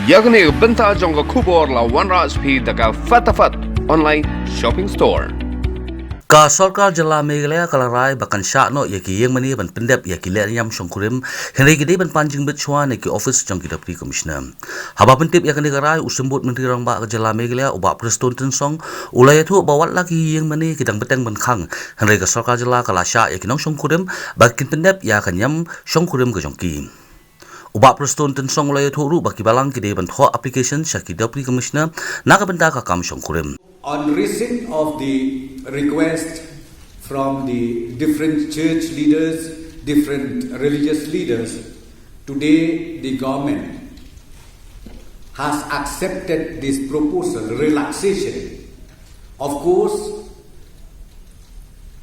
Yakni benta jongga kubor la wanra spi daga fatafat online shopping store. Ka Sorkar Jylla Meghalaya kalarai bakan Shah no yaki yang mani ban Pyndep yaki Lehniam Shong Kurim henry gede ban panjing bet chua yaki office jang kita pri commissioner. Haba Pyndep yakni karai usembut menteri rang ba Jylla Meghalaya uba preston tensong ulaya tu bawat lagi yang mani kidang beteng ban khang henry ka Sorkar Jylla kala Shah yaki nong Shong Kurim bakin Pyndep ya kanyam Shong Kurim ka jongki. Uba preston tensong ulaya tu ru baki balang kide ban tho application syaki deputy commissioner naga benda ka kam Shong Kurim. On receipt of the request from the different church leaders, different religious leaders, today the government has accepted this proposal, relaxation. Of course,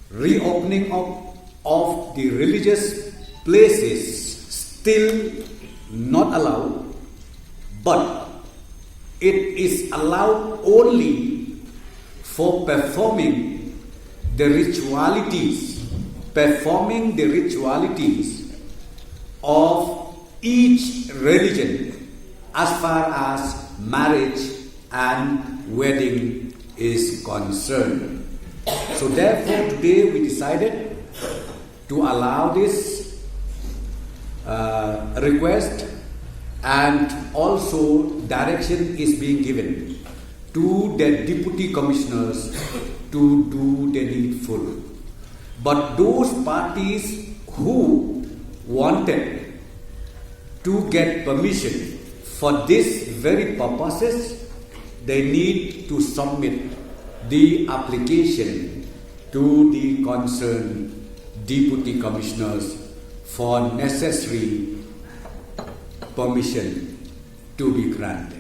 reopening of the religious places still not allowed, but it is allowed only for performing the ritualities of each religion as far as marriage and wedding is concerned. So therefore today we decided to allow this request, and also direction is being given to the deputy commissioners to do the needful. But those parties who wanted to get permission for this very purposes, they need to submit the application to the concerned deputy commissioners for necessary permission to be granted.